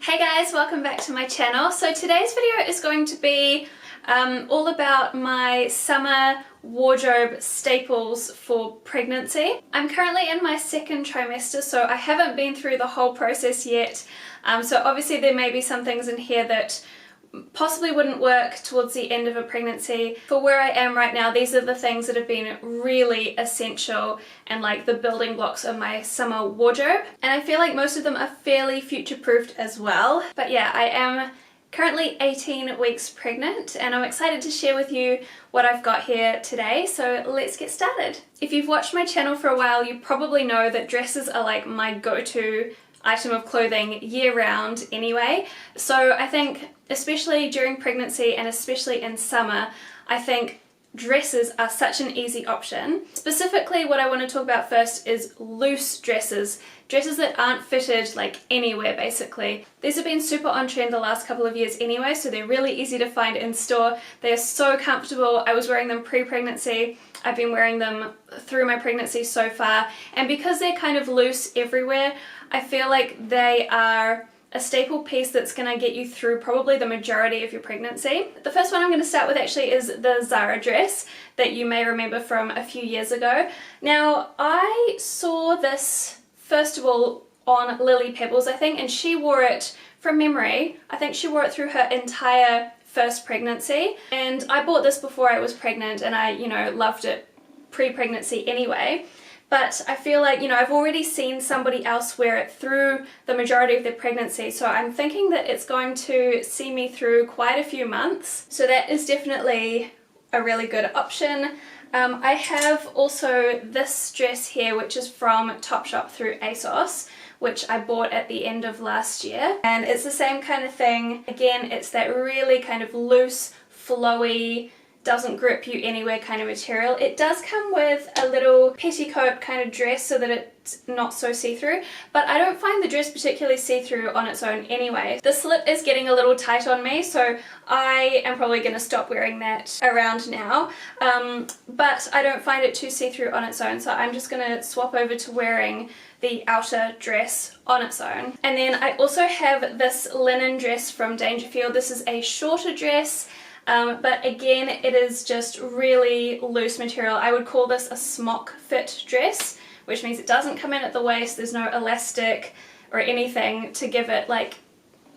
Hey guys, welcome back to my channel. So today's video is going to be all about my summer wardrobe staples for pregnancy. I'm currently in my second trimester, so I haven't been through the whole process yet. So obviously there may be some things in here that possibly wouldn't work towards the end of a pregnancy. For where I am right now, these are the things that have been really essential and like the building blocks of my summer wardrobe. And I feel like most of them are fairly future-proofed as well. But yeah, I am currently 18 weeks pregnant and I'm excited to share with you what I've got here today. So let's get started. If you've watched my channel for a while, you probably know that dresses are like my go-to item of clothing year-round anyway. So I think especially during pregnancy and especially in summer, I think dresses are such an easy option. Specifically, what I want to talk about first is loose dresses. Dresses that aren't fitted like anywhere basically. These have been super on trend the last couple of years anyway, so they're really easy to find in store. They're so comfortable. I was wearing them pre-pregnancy. I've been wearing them through my pregnancy so far. And because they're kind of loose everywhere, I feel like they are a staple piece that's going to get you through probably the majority of your pregnancy. The first one I'm going to start with actually is the Zara dress that you may remember from a few years ago. Now, I saw this first of all on Lily Pebbles, I think, and she wore it from memory. I think she wore it through her entire first pregnancy, and I bought this before I was pregnant and I, loved it pre-pregnancy anyway. But I feel like, I've already seen somebody else wear it through the majority of their pregnancy, so I'm thinking that it's going to see me through quite a few months. So that is definitely a really good option. I have also this dress here, which is from Topshop through ASOS, which I bought at the end of last year. And it's the same kind of thing. Again, it's that really kind of loose, flowy, doesn't grip you anywhere kind of material. It does come with a little petticoat kind of dress so that it's not so see-through, but I don't find the dress particularly see-through on its own anyway. The slip is getting a little tight on me, so I am probably going to stop wearing that around now, but I don't find it too see-through on its own, so I'm just going to swap over to wearing the outer dress on its own. And then I also have this linen dress from Dangerfield. This is a shorter dress, but again, it is just really loose material. I would call this a smock fit dress, which means it doesn't come in at the waist. There's no elastic or anything to give it like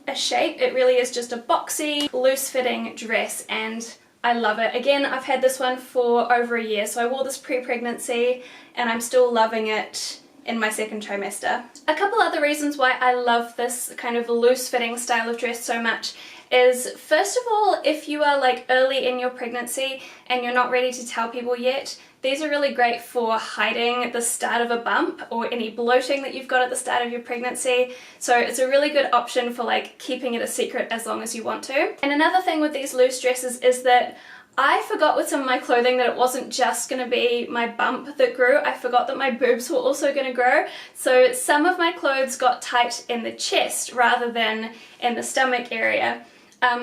a shape. It really is just a boxy, loose fitting dress and I love it. Again, I've had this one for over a year, so I wore this pre-pregnancy and I'm still loving it in my second trimester. A couple other reasons why I love this kind of loose fitting style of dress so much is, first of all, if you are like early in your pregnancy and you're not ready to tell people yet, these are really great for hiding the start of a bump or any bloating that you've got at the start of your pregnancy. So it's a really good option for like keeping it a secret as long as you want to. And another thing with these loose dresses is that I forgot with some of my clothing that it wasn't just going to be my bump that grew. I forgot that my boobs were also going to grow. So some of my clothes got tight in the chest rather than in the stomach area.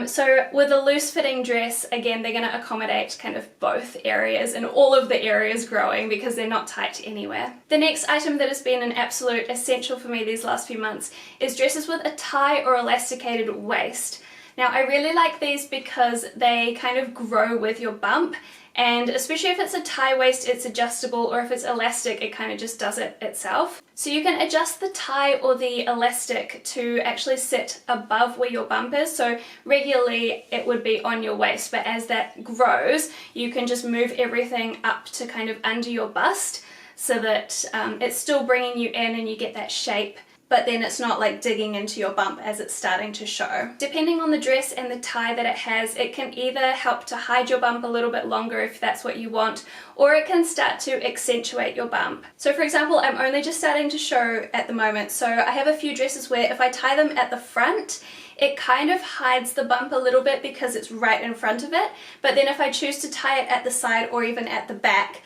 So with a loose fitting dress, again, they're going to accommodate kind of both areas and all of the areas growing because they're not tight anywhere. The next item that has been an absolute essential for me these last few months is dresses with a tie or elasticated waist. Now, I really like these because they kind of grow with your bump, and especially if it's a tie waist, it's adjustable, or if it's elastic, it kind of just does it itself. So you can adjust the tie or the elastic to actually sit above where your bump is. So regularly it would be on your waist, but as that grows, you can just move everything up to kind of under your bust so that it's still bringing you in and you get that shape, but then it's not like digging into your bump as it's starting to show. Depending on the dress and the tie that it has, it can either help to hide your bump a little bit longer if that's what you want, or it can start to accentuate your bump. So for example, I'm only just starting to show at the moment, so I have a few dresses where if I tie them at the front, it kind of hides the bump a little bit because it's right in front of it, but then if I choose to tie it at the side or even at the back,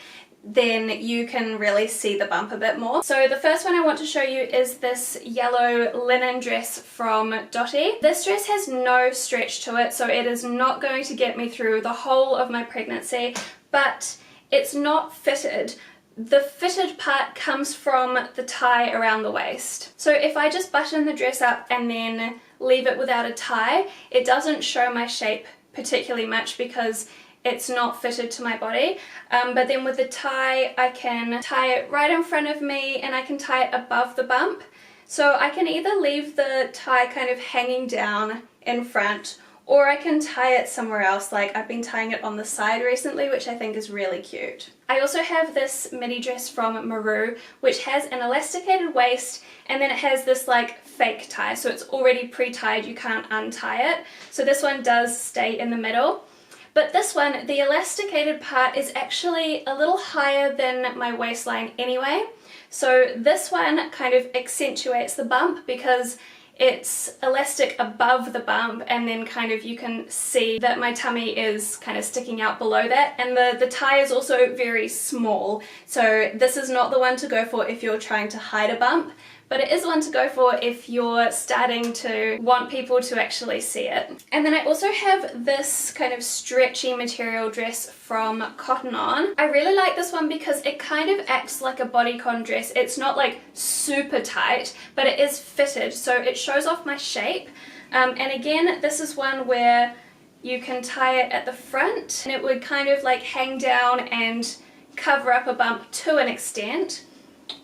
then you can really see the bump a bit more. So the first one I want to show you is this yellow linen dress from Dottie. This dress has no stretch to it, so it is not going to get me through the whole of my pregnancy, but it's not fitted. the fitted part comes from the tie around the waist. So if I just button the dress up and then leave it without a tie, it doesn't show my shape particularly much because it's not fitted to my body. But then with the tie, I can tie it right in front of me and I can tie it above the bump. So I can either leave the tie kind of hanging down in front, or I can tie it somewhere else. Like I've been tying it on the side recently, which I think is really cute. I also have this midi dress from Maru, which has an elasticated waist, and then it has this like fake tie, so it's already pre-tied, you can't untie it. So this one does stay in the middle. But this one, the elasticated part is actually a little higher than my waistline anyway. So this one kind of accentuates the bump because it's elastic above the bump, and then kind of you can see that my tummy is kind of sticking out below that, and the tie is also very small. So this is not the one to go for if you're trying to hide a bump, but it is one to go for if you're starting to want people to actually see it. And then I also have this kind of stretchy material dress from Cotton On. I really like this one because it kind of acts like a bodycon dress. It's not like super tight, but it is fitted, so it shows off my shape. And again, this is one where you can tie it at the front and it would kind of like hang down and cover up a bump to an extent.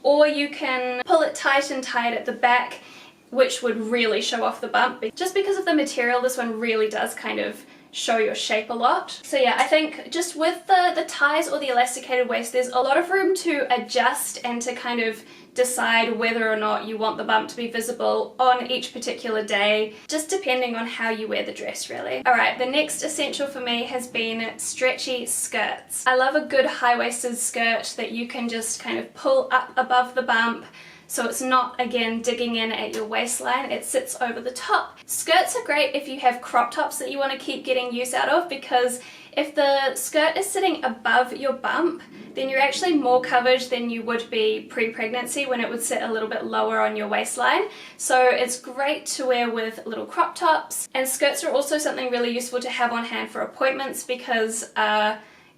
Or you can pull it tight and tie it at the back, which would really show off the bump. Just because of the material, this one really does kind of show your shape a lot. So yeah, I think just with the ties or the elasticated waist, there's a lot of room to adjust and to kind of decide whether or not you want the bump to be visible on each particular day, just depending on how you wear the dress really. Alright, the next essential for me has been stretchy skirts. I love a good high-waisted skirt that you can just kind of pull up above the bump, so it's not, again, digging in at your waistline, it sits over the top. Skirts are great if you have crop tops that you want to keep getting use out of, because if the skirt is sitting above your bump, then you're actually more covered than you would be pre-pregnancy when it would sit a little bit lower on your waistline. So it's great to wear with little crop tops. And skirts are also something really useful to have on hand for appointments, because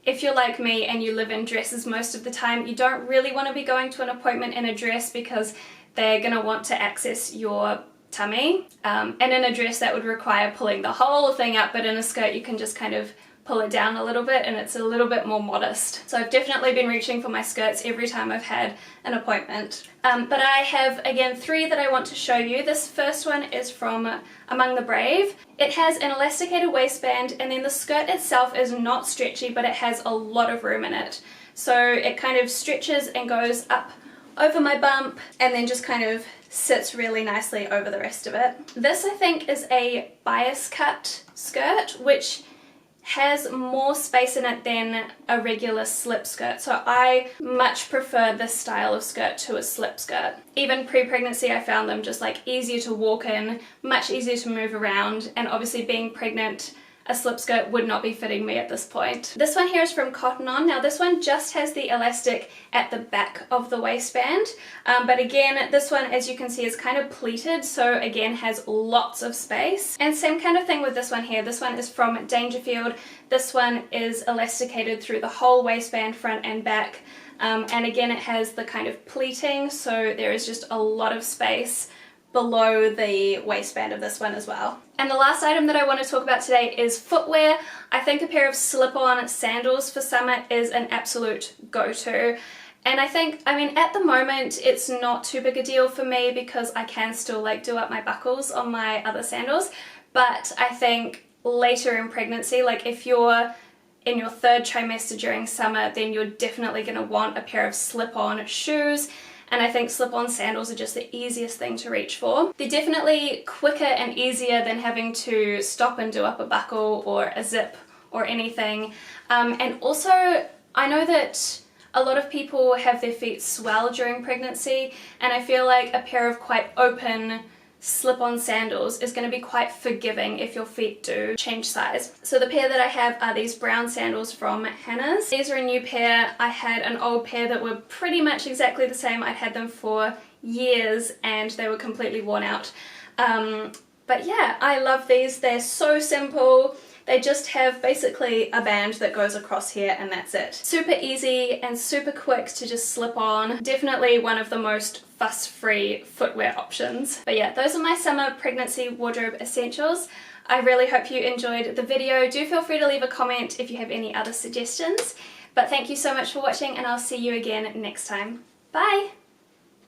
if you're like me and you live in dresses most of the time, you don't really want to be going to an appointment in a dress because they're going to want to access your tummy. And in a dress that would require pulling the whole thing up, but in a skirt you can just kind of pull it down a little bit and it's a little bit more modest. So I've definitely been reaching for my skirts every time I've had an appointment. But I have, again, 3 that I want to show you. This first one is from Among the Brave. It has an elasticated waistband, and then the skirt itself is not stretchy, but it has a lot of room in it. So it kind of stretches and goes up over my bump and then just kind of sits really nicely over the rest of it. This, I think, is a bias cut skirt, which has more space in it than a regular slip skirt. So I much prefer this style of skirt to a slip skirt. Even pre-pregnancy, I found them just like easier to walk in, much easier to move around, and obviously being pregnant, a slip skirt would not be fitting me at this point. This one here is from Cotton On. Now this one just has the elastic at the back of the waistband, but again, this one, as you can see, is kind of pleated, so again has lots of space. And same kind of thing with this one here. This one is from Dangerfield. This one is elasticated through the whole waistband, front and back, and again it has the kind of pleating, so there is just a lot of space below the waistband of this one as well. And the last item that I want to talk about today is footwear. I think a pair of slip-on sandals for summer is an absolute go-to. And I think, I mean, at the moment it's not too big a deal for me because I can still like do up my buckles on my other sandals, but I think later in pregnancy, like if you're in your 3rd trimester during summer, then you're definitely going to want a pair of slip-on shoes. And I think slip-on sandals are just the easiest thing to reach for. They're definitely quicker and easier than having to stop and do up a buckle or a zip or anything. And also, I know that a lot of people have their feet swell during pregnancy, and I feel like a pair of quite open slip-on sandals is going to be quite forgiving if your feet do change size. So the pair that I have are these brown sandals from Hannah's. These are a new pair. I had an old pair that were pretty much exactly the same. I'd had them for years and they were completely worn out. But yeah, I love these. They're so simple. They just have basically a band that goes across here and that's it. Super easy and super quick to just slip on. Definitely one of the most fuss-free footwear options. But yeah, those are my summer pregnancy wardrobe essentials. I really hope you enjoyed the video. Do feel free to leave a comment if you have any other suggestions. But thank you so much for watching, and I'll see you again next time. Bye!